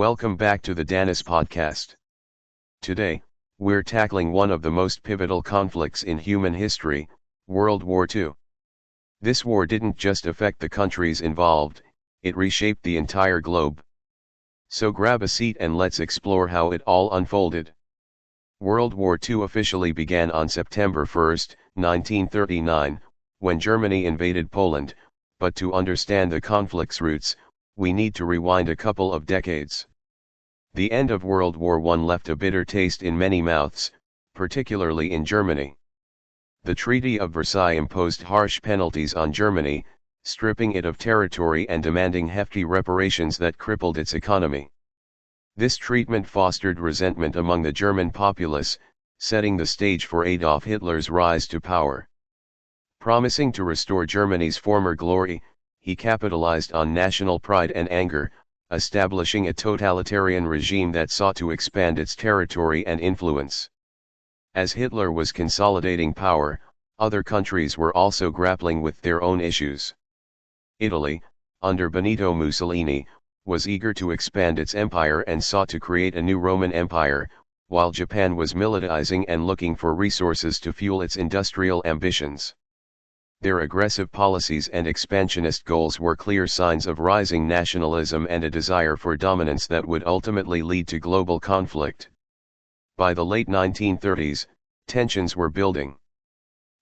Welcome back to the Danis Podcast. Today, we're tackling one of the most pivotal conflicts in human history, World War II. This war didn't just affect the countries involved, it reshaped the entire globe. So grab a seat and let's explore how it all unfolded. World War II officially began on September 1, 1939, when Germany invaded Poland, but to understand the conflict's roots, we need to rewind a couple of decades. The end of World War I left a bitter taste in many mouths, particularly in Germany. The Treaty of Versailles imposed harsh penalties on Germany, stripping it of territory and demanding hefty reparations that crippled its economy. This treatment fostered resentment among the German populace, setting the stage for Adolf Hitler's rise to power. Promising to restore Germany's former glory, he capitalized on national pride and anger, establishing a totalitarian regime that sought to expand its territory and influence. As Hitler was consolidating power, other countries were also grappling with their own issues. Italy, under Benito Mussolini, was eager to expand its empire and sought to create a new Roman Empire, while Japan was militarizing and looking for resources to fuel its industrial ambitions. Their aggressive policies and expansionist goals were clear signs of rising nationalism and a desire for dominance that would ultimately lead to global conflict. By the late 1930s, tensions were building.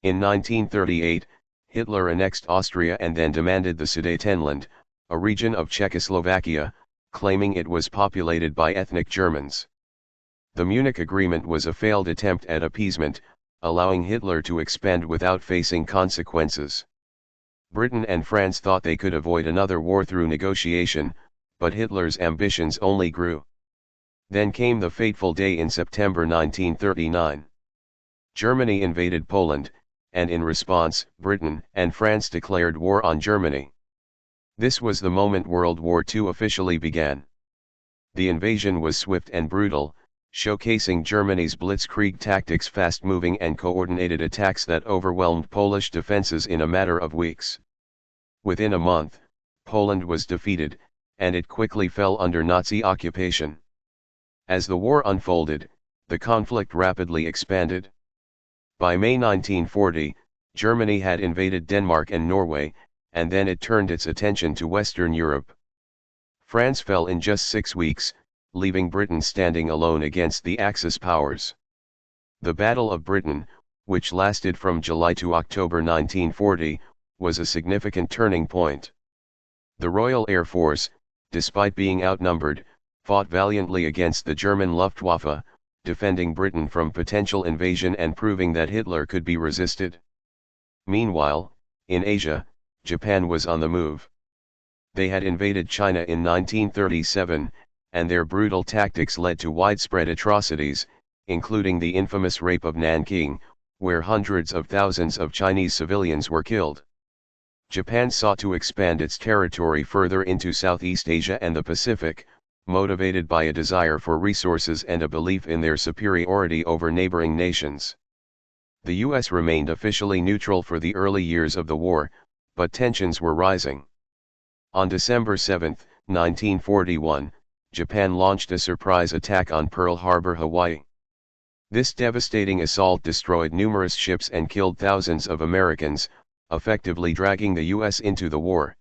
In 1938, Hitler annexed Austria and then demanded the Sudetenland, a region of Czechoslovakia, claiming it was populated by ethnic Germans. The Munich Agreement was a failed attempt at appeasement, allowing Hitler to expand without facing consequences. Britain and France thought they could avoid another war through negotiation, but Hitler's ambitions only grew. Then came the fateful day in September 1939. Germany invaded Poland, and in response, Britain and France declared war on Germany. This was the moment World War II officially began. The invasion was swift and brutal, showcasing Germany's blitzkrieg tactics, fast-moving and coordinated attacks that overwhelmed Polish defenses in a matter of weeks. Within a month, Poland was defeated, and it quickly fell under Nazi occupation. As the war unfolded, the conflict rapidly expanded. By May 1940, Germany had invaded Denmark and Norway, and then it turned its attention to Western Europe. France fell in just 6 weeks, leaving Britain standing alone against the Axis powers. The Battle of Britain, which lasted from July to October 1940, was a significant turning point. The Royal Air Force, despite being outnumbered, fought valiantly against the German Luftwaffe, defending Britain from potential invasion and proving that Hitler could be resisted. Meanwhile, in Asia, Japan was on the move. They had invaded China in 1937, and their brutal tactics led to widespread atrocities, including the infamous rape of Nanking, where hundreds of thousands of Chinese civilians were killed. Japan sought to expand its territory further into Southeast Asia and the Pacific, motivated by a desire for resources and a belief in their superiority over neighboring nations. The U.S. remained officially neutral for the early years of the war, but tensions were rising. On December 7, 1941, Japan launched a surprise attack on Pearl Harbor, Hawaii. This devastating assault destroyed numerous ships and killed thousands of Americans, effectively dragging the U.S. into the war.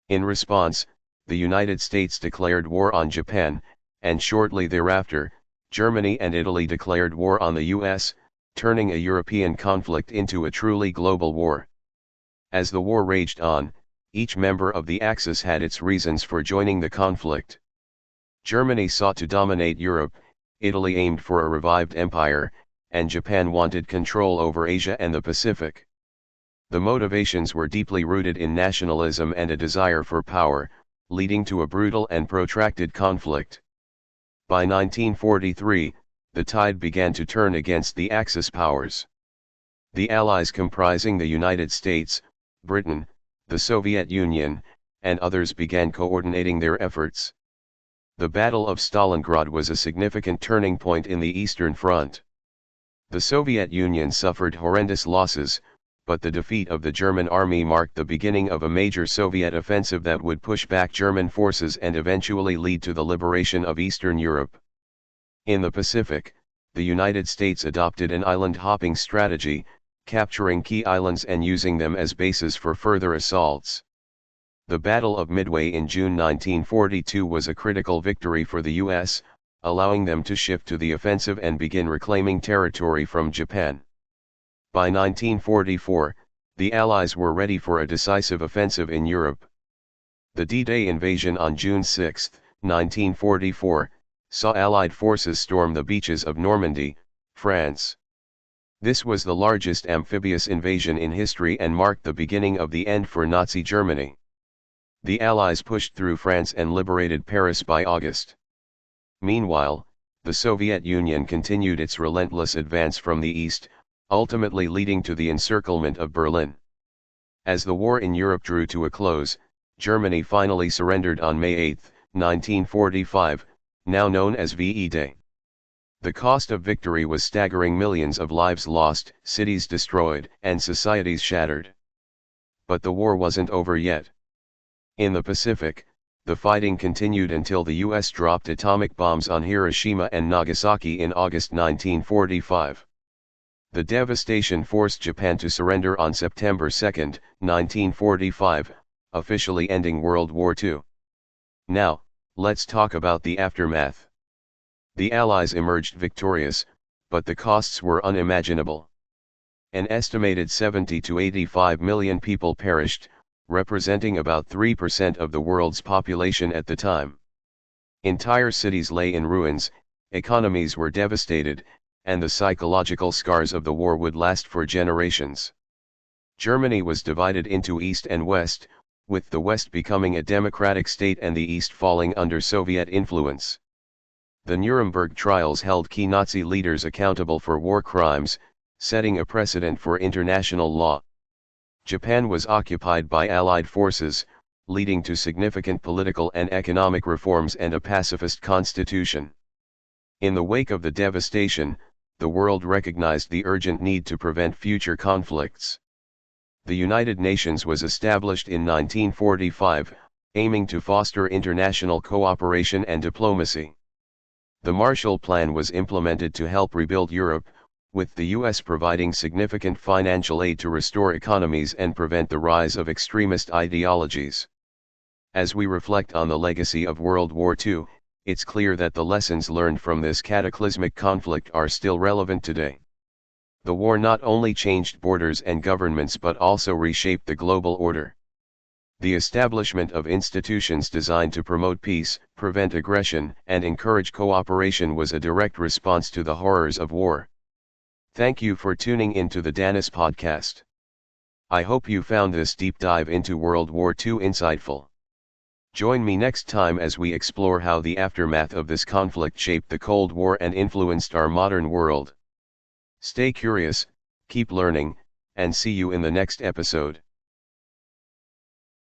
In response, the United States declared war on Japan, and shortly thereafter, Germany and Italy declared war on the U.S., turning a European conflict into a truly global war. As the war raged on, each member of the Axis had its reasons for joining the conflict. Germany sought to dominate Europe, Italy aimed for a revived empire, and Japan wanted control over Asia and the Pacific. The motivations were deeply rooted in nationalism and a desire for power, leading to a brutal and protracted conflict. By 1943, the tide began to turn against the Axis powers. The Allies, comprising the United States, Britain, the Soviet Union, and others, began coordinating their efforts. The Battle of Stalingrad was a significant turning point in the Eastern Front. The Soviet Union suffered horrendous losses, but the defeat of the German army marked the beginning of a major Soviet offensive that would push back German forces and eventually lead to the liberation of Eastern Europe. In the Pacific, the United States adopted an island-hopping strategy, capturing key islands and using them as bases for further assaults. The Battle of Midway in June 1942 was a critical victory for the U.S., allowing them to shift to the offensive and begin reclaiming territory from Japan. By 1944, the Allies were ready for a decisive offensive in Europe. The D-Day invasion on June 6, 1944, saw Allied forces storm the beaches of Normandy, France. This was the largest amphibious invasion in history and marked the beginning of the end for Nazi Germany. The Allies pushed through France and liberated Paris by August. Meanwhile, the Soviet Union continued its relentless advance from the east, ultimately leading to the encirclement of Berlin. As the war in Europe drew to a close, Germany finally surrendered on May 8, 1945, now known as VE Day. The cost of victory was staggering: millions of lives lost, cities destroyed, and societies shattered. But the war wasn't over yet. In the Pacific, the fighting continued until the U.S. dropped atomic bombs on Hiroshima and Nagasaki in August 1945. The devastation forced Japan to surrender on September 2, 1945, officially ending World War II. Now, let's talk about the aftermath. The Allies emerged victorious, but the costs were unimaginable. An estimated 70 to 85 million people perished, representing about 3% of the world's population at the time. Entire cities lay in ruins, economies were devastated, and the psychological scars of the war would last for generations. Germany was divided into East and West, with the West becoming a democratic state and the East falling under Soviet influence. The Nuremberg trials held key Nazi leaders accountable for war crimes, setting a precedent for international law. Japan was occupied by Allied forces, leading to significant political and economic reforms and a pacifist constitution. In the wake of the devastation, the world recognized the urgent need to prevent future conflicts. The United Nations was established in 1945, aiming to foster international cooperation and diplomacy. The Marshall Plan was implemented to help rebuild Europe, with the U.S. providing significant financial aid to restore economies and prevent the rise of extremist ideologies. As we reflect on the legacy of World War II, it's clear that the lessons learned from this cataclysmic conflict are still relevant today. The war not only changed borders and governments but also reshaped the global order. The establishment of institutions designed to promote peace, prevent aggression, and encourage cooperation was a direct response to the horrors of war. Thank you for tuning into the Danis Podcast. I hope you found this deep dive into World War II insightful. Join me next time as we explore how the aftermath of this conflict shaped the Cold War and influenced our modern world. Stay curious, keep learning, and see you in the next episode.